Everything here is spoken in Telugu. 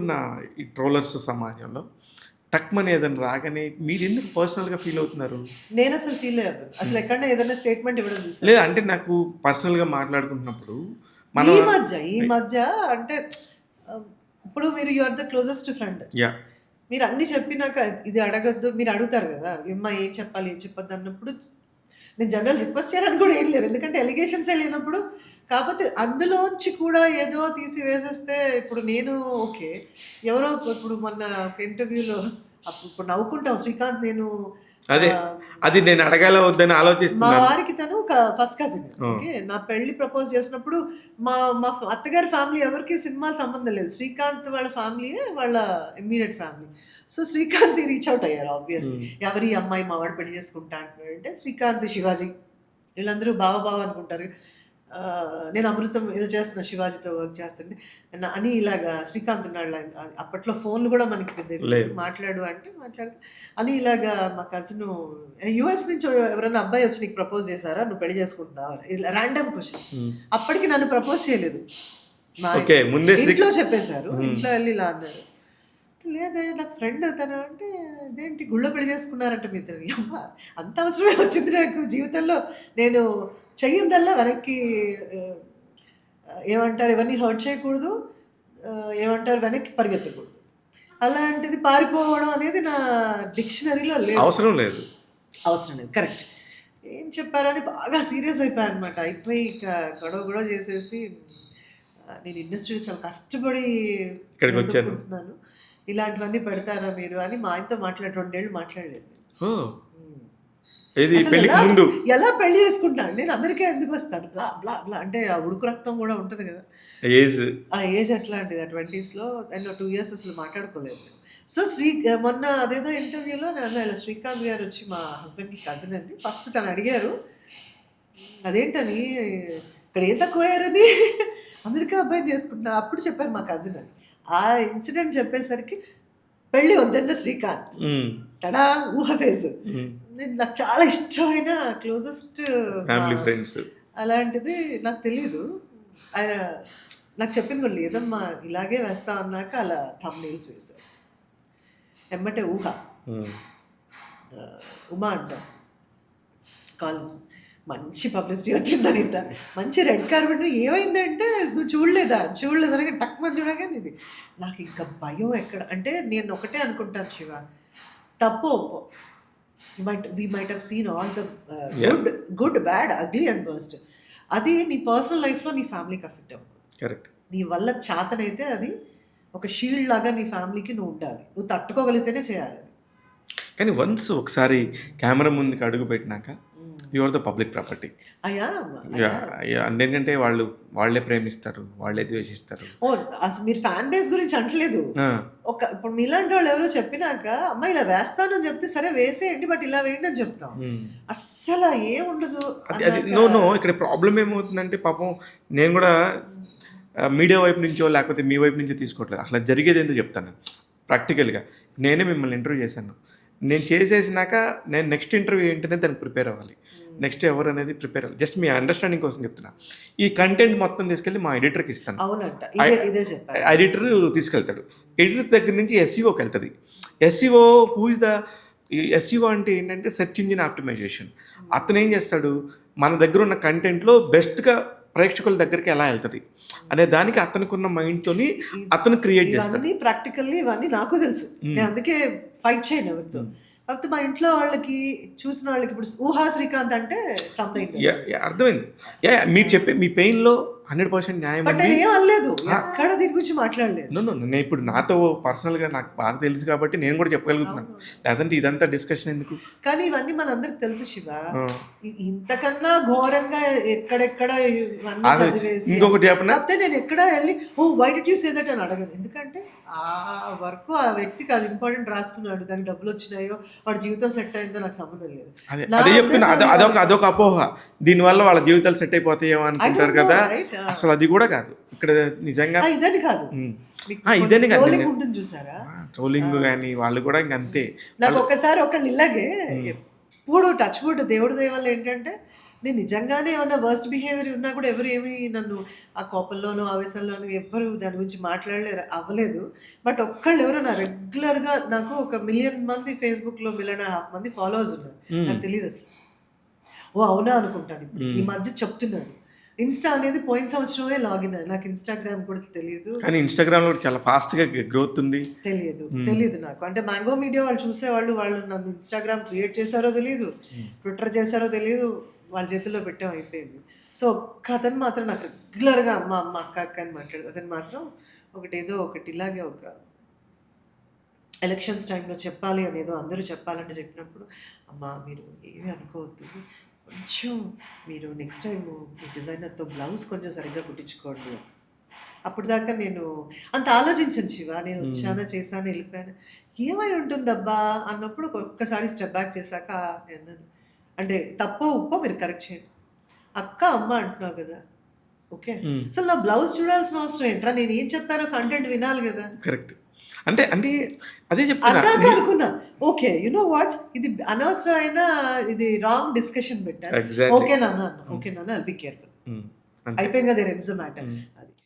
ఇప్పుడున్న ఈ ట్రోలర్స్ సమాజంలో టక్‌మని ఏదైనా రాగానే మీరెందుకు పర్సనల్‌గా ఫీల్ అవుతున్నారు? నేను అసలు ఫీల్ అయ్యాను. అసలు ఎక్కడన్నా ఏదైనా స్టేట్మెంట్ ఇవ్వడం చూసాను. లేదా అంటే నాకు పర్సనల్‌గా మాట్లాడుకుంటున్నప్పుడు మనం ఈ మధ్య అంటే ఇప్పుడు మీరు you are the closest friend. Yeah! మీరు అన్నీ చెప్పినాక ఇది అడగొద్దు మీరు అడుగుతారు కదా! "ఏమ్మా ఏం చెప్పాలి? ఏం చెప్పొద్దు" అన్నప్పుడు నేను జనరల్ రిక్వెస్ట్ చేయడానికి కూడా ఏం లేదు. ఎందుకంటే ఎలిగేషన్సే లేనప్పుడు కాపోతే అందులోంచి కూడా ఏదో తీసి వేసేస్తే ఇప్పుడు నేను ఓకే. ఎవరో ఇప్పుడు మొన్న ఒక ఇంటర్వ్యూలో ఇప్పుడు నవ్వుకుంటాం శ్రీకాంత్ నేను అదే. ఆహ్, అది నేను అడగాలా వద్దని మా ఆలోచిస్తున్నాను. వారికి తను ఫస్ట్ కజిన్. ఆ! ఓకే. నా పెళ్లి ప్రపోజ్ చేసినప్పుడు మా మా అత్తగారి ఫ్యామిలీ ఎవరికీ సినిమాలు సంబంధం లేదు. శ్రీకాంత్ వాళ్ళ ఫ్యామిలీయే వాళ్ళ ఇమ్మీడియేట్ ఫ్యామిలీ. సో, శ్రీకాంత్‌ని రీచ్ ఔట్ అయ్యారు ఆబ్వియస్‌లీ. హ్మ్. ఎవరు ఈ అమ్మాయి మా వాడు పెళ్లి చేసుకుంటా అంటున్నాడంటే శ్రీకాంత్, శివాజీ వీళ్ళందరూ బావ బావ అనుకుంటారు. నేను అమృతం ఏదో చేస్తున్నా శివాజీతో వర్క్ చేస్తుంటే అని ఇలాగా శ్రీకాంత్ ఉన్నాడు అప్పట్లో ఫోన్‌లు కూడా మనకి పెద్ద లేదు. మాట్లాడు అంటే మాట్లాడితే అని ఇలాగా మా కజిను యూఎస్ నుంచి ఎవరైనా అబ్బాయి వచ్చి నీకు ప్రపోజ్ చేశారా? నువ్వు పెళ్లి చేసుకుంటున్నావా? ఇలా రాండమ్ క్వెషన్. హ్మ్. అప్పటికి నన్ను ప్రపోజ్ చేయలేదు. మా ఓకే. ముందే ఇంట్లో చెప్పేశారు. హ్మ్. ఇంట్లో ఎళ్లి ఇలా అన్నారు. లేదే నాకు ఫ్రెండ్ తను అంటే ఇదేంటి గుళ్ళో పెళ్లి చేసుకున్నారంట మీ ఇద్దరు. యమ్మ అంత అవసరమే వచ్చింది నాకు జీవితంలో. నేను చెయ్యందల్లా వెనక్కి ఆహ్, ఏమంటారు ఇవన్నీ హర్ట్ చేయకూడదు. ఏమంటారు వెనక్కి పరిగెత్తకూడదు. అలాంటిది పారిపోవడం అనేది నా డిక్షనరీలో లేదు. అవసరం లేదు. అవసరం లేదు. కరెక్ట్. ఏం చెప్పారని బాగా సీరియస్ అయిపోయానన్నమాట. అయిపోయి ఇక గొడవ గొడవ చేసేసి నేను ఇండస్ట్రీలో చాలా కష్టపడి ఇక్కడికొచ్చాను. ఎదుర్కొంటున్నాను. ఇలాంటివన్నీ పెడతారా మీరు అని మా ఆయనతో 2 ఏళ్ళు మాట్లాడలేదు. ఓహ్! హ్మ్. ఏది అసలు పెళ్ళికి ముందు. ఎలా పెళ్లి చేసుకుంటాను? నేను అమెరికా ఎందుకొస్తాను? బ్లా బ్లా బ్లా అంటే ఆ ఉడుకు రక్తం గూడా ఉంటది గదా! ఏజ్. ఆ ఏజ్ అట్లాంటిది. ఆ 20స్‌లో అండ్ 2 ఇయర్స్ అసలు మాట్లాడుకోలేదు మేము. సో, మొన్న అదేదో ఇంటర్వ్యూలో నేను ఇలా శ్రీకాంత్ గారొచ్చి మా హస్బెండ్‌కి కజిన్ అండి. ఫస్ట్ తను అడిగారు, అదేంటని ఇక్కడ ఏం తక్కువయ్యారని అమెరికా అబ్బాయిని చేసుకుంటున్నా. అప్పుడు చెప్పారు మా కజిన్ అని. ఆ ఇన్సిడెంట్ చెప్పేసరికి పెళ్లి వద్దన్న శ్రీకాంత్. హ్మ్. టడా! ఊహ ఫేసు. హ్మ్. నాకు చాలా ఇష్టమైన క్లోజెస్ట్ మా ఫ్యామిలీ ఫ్రెండ్స్. అలాంటిది నాకు తెలీదు. ఆయన నాకు చెప్పింది కూడా లేదమ్మా ఇలాగే వేస్తా అన్నాక అలా థంబ్‌నెయిల్స్ వేశారు. ఎమ్మటే ఊహ. హ్మ్. ఉమా అంటాం. కాలేజ్. మంచి పబ్లిసిటీ వచ్చింది అనిత. మంచి రెడ్ కార్పెట్ ఏమైందంటే నువ్వు చూడలేదా? చూడలేదనగా టక్‌మని చూడగానే ఇది. నాకు ఇంకా భయం ఎక్కడ అంటే నేను ఒకటే అనుకుంటాను శివ. తప్పో ఒప్పో we might have seen all the yeah! Good, bad, ugly and worst. అది నీ పర్సనల్ లైఫ్‌లో నీ ఫ్యామిలీకి ఎఫెక్ట్ అవ్వకూడదు. కరెక్ట్. నీ వల్ల చేతనైతే అది ఒక షీల్డ్ లాగా నీ ఫ్యామిలీకి నువ్వు ఉండాలి. నువ్వు తట్టుకోగలిగితేనే చేయాలి అది. కానీ వన్స్ ఒకసారి కెమెరా ముందుకు అడుగుపెట్టినాక hmm. You are the public property. I am. Yeah! Yeah! అంటే ఏంటంటే వాళ్ళే ప్రేమిస్తారు. వాళ్ళే ద్వేషిస్తారు. ఓహ్! అసలు మీరు ఫ్యాన్ బేస్ గురించి అంటలేదు. ఆ! ఇప్పుడు మీలాంటి వాళ్ళు ఎవరో చెప్పినాక, అమ్మ ఇలా వేస్తానని చెప్తే, సరే వేసేయండి. బట్ ఇలా వేయండి అని చెప్తాం. హ్మ్. అస్సల ఏముండదు అది అన్నాక నో. నో. ఇక్కడ ప్రాబ్లమ్ ఏమవుతుందంటే పాపం నేను గూడా మీడియా వైపు నుంచో లేకపోతే మీ వైపు నుంచో తీసుకోవట్లేదు. అసలు జరిగేదేందో చెప్తాను నేను. ప్రాక్టికల్‌గా. నేనే మిమ్మల్ని ఇంటర్వ్యూ చేశాను. నేను చేసేసినాక నేను నెక్స్ట్ ఇంటర్వ్యూ ఏంటనేది దానికి ప్రిపేర్ అవ్వాలి. నెక్స్ట్ ఎవరనేది ప్రిపేర్ అవ్వాలి. జస్ట్ మీ అండర్‌స్టాండింగ్ కోసం చెప్తున్నా. ఈ కంటెంట్ మొత్తం తీసుకెళ్ళి మా ఎడిటర్‌కి ఇస్తాను. అవునంట. ఐ ఇదే చెప్పారు. ఎడిటర్ తీసుకెళ్తాడు. ఎడిటర్ దగ్గర నుంచి ఎస్ఈఓకెళ్తది. SEO who is the SEO అంటే ఏంటంటే సెర్చ్ ఇంజిన్ ఆప్టిమైజేషన్. అతనేం చేస్తాడు, మన దగ్గర ఉన్న కంటెంట్‌లో బెస్ట్‌గా ప్రేక్షకుల దగ్గరికి ఎలా ఎళ్తది అనే దానికి అతనికున్న మైండ్‌తోని అతను క్రియేట్ చేస్తాడు. ఇవన్నీ ప్రాక్టికల్లీ ఇవన్నీ నాకు తెలుసు. నేను అందుకే ఫైట్ చేయను ఎవరితో. కాకపోతే మా ఇంట్లో వాళ్ళకి చూసిన వాళ్ళకి ఇప్పుడు ఊహా శ్రీకాంత్ అంటే ఫ్రమ్ ద ఇండస్ట్రీ. అర్థమైంది. మీరు చెప్పే మీ పెయిన్‌లో 100% న్యాయం బట్ ఉంది. నేను ఏం అనలేదు. ఎక్కడ దీని గురించి మాట్లాడలేదు. నో. నేను ఇప్పుడు నాతో పర్సనల్‌గా నాకు బాగా తెలుసు కాబట్టి నేను కూడా చెప్పగలుగుతున్నాను. అవును. లేదంటే ఇదంతా డిస్కషన్ ఎందుకు? కానీ ఇవన్నీ మనందరికి తెలుసు శివ. ఆ! ఇంతకన్నా ఘోరంగా ఎక్కడెక్కడ ఇవన్నీ అసలు చదివేసి ఇంకొకటి చెప్పనా? కాకపోతే నేను ఎక్కడ ఎళ్లి oh! Why did you say that అని అడగను. ఎందుకంటే ఆ వరకు ఆ వ్యక్తికి అది ఇంపార్టెంట్ రాసుకున్నాడు. దానికి డబ్బులొచ్చినాయో, వాడి జీవితం సెట్ అయిందో నాకు సంబంధం లేదు. నా అదే చెప్తున్నా. ఉద్దేశం అది కాదు. అదొక అపోహ. దీనివల్ల వాళ్ళ జీవితాలు సెట్ అయిపోతాయేమో ఐ అనుకుంటారు డోంట్ నో కదా! రైట్. అసలు అది కూడా కాదు. ఇక్కడ నిజంగా ఇదని కాదు. హ్మ్. మీకు ఇదని కాదు. ట్రోలింగ్ ఉంటుంది చూసారా? ట్రోలింగ్ గాని వాళ్ళు కూడా ఇంక అంతే. నాకు ఒక్కసారి ఒకళ్ళు ఇలాగే ఇప్పుడు టచ్ వుడ్ దేవుడి దయ వల్ల ఏంటంటే నేను నిజంగానే ఏమన్నా వర్స్ట్ బిహేవియర్ ఉన్నా కూడా ఎవరు ఏమి నన్ను ఆ కోపంలోనో ఆవేశంలోనో ఎవ్వరు దాని గురించి మాట్లాడలేరు అవ్వలేదు. బట్ ఒక్కళ్ళు ఎవరో నా రెగ్యులర్గా నాకు 1,000,000 మంది ఫేస్బుక్లో 1,500,000 మంది ఫాలోవర్స్ ఉన్నారు. నాకు తెలియదు అసలు. ఓ అవునా అనుకుంటాను ఇప్పుడు. ఈ మధ్య చెప్తున్నాను. ఇన్‌స్టా అనేది పోయిన సంవత్సరమే లాగిన్ అయ్యా. నాకు ఇన్‌స్టాగ్రామ్ కూడా తెలీదు. కానీ ఇన్‌స్టాగ్రామ్‌లో కూడా చాలా ఫాస్ట్‌గా గ్రోత్ ఉంది. తెలీదు నాకు. అంటే మ్యాంగో మీడియా వాళ్ళు చూసేవాళ్ళు. వాళ్ళు నన్ను ఇన్‌స్టాగ్రామ్ క్రియేట్ చేశారో తెలీదు. ట్విట్టర్ చేశారో తెలీదు. వాళ్ళ చేతుల్లో పెట్టాం అయిపోయింది. సో ఒక్కతను మాత్రం నాకు రెగ్యులర్‌గా అమ్మ, అమ్మ, అక్క, అక్క అని మాట్లాడేది. అతను మాత్రం ఒకటి ఇలాగే ఒక ఎలక్షన్స్ టైంలో చెప్పాలి అనేదో అందరూ చెప్పాలంటే చెప్పినప్పుడు, అమ్మా మీరు ఏమీ అనుకోవద్దు. కొంచెం మీరు నెక్స్ట్ టైము మీ డిజైనర్‌తో బ్లౌజ్ కొంచెం సరిగ్గా కుట్టించుకోండి. అప్పటిదాకా నేను అంత ఆలోచించను శివ. నేను వచ్చానా, చేశానా, వెళ్ళిపోయానా. ఏమై ఉంటుందబ్బా అన్నప్పుడు ఒక్కసారి స్టెప్ బ్యాక్ చేశాక నేనన్నాను. అంటే తప్పో, ఉప్పో మీరు కరెక్ట్ చేయండి. అక్క, అమ్మ అంటున్నావు కదా! ఓకే. అసలు నా బ్లౌజ్ చూడాల్సిన అవసరం ఏంట్రా? నేను ఏం చెప్పానో కంటెంట్ వినాలి కదా! కరెక్ట్. అంటే అదే చెప్తున్నా. అన్నాక అనుకున్నా. ఓకే. You know what? ఇది అనవసరమైన ఇది రాంగ్ డిస్కషన్ పెట్టాను. ఎగ్జాక్ట్‌లీ. ఓకే నాన్న అన్నా. ఓకే నాన్న ఐల్ బి కేర్‌ఫుల్. అంతే. అయిపోయింది కదా! There ends the matter. అది.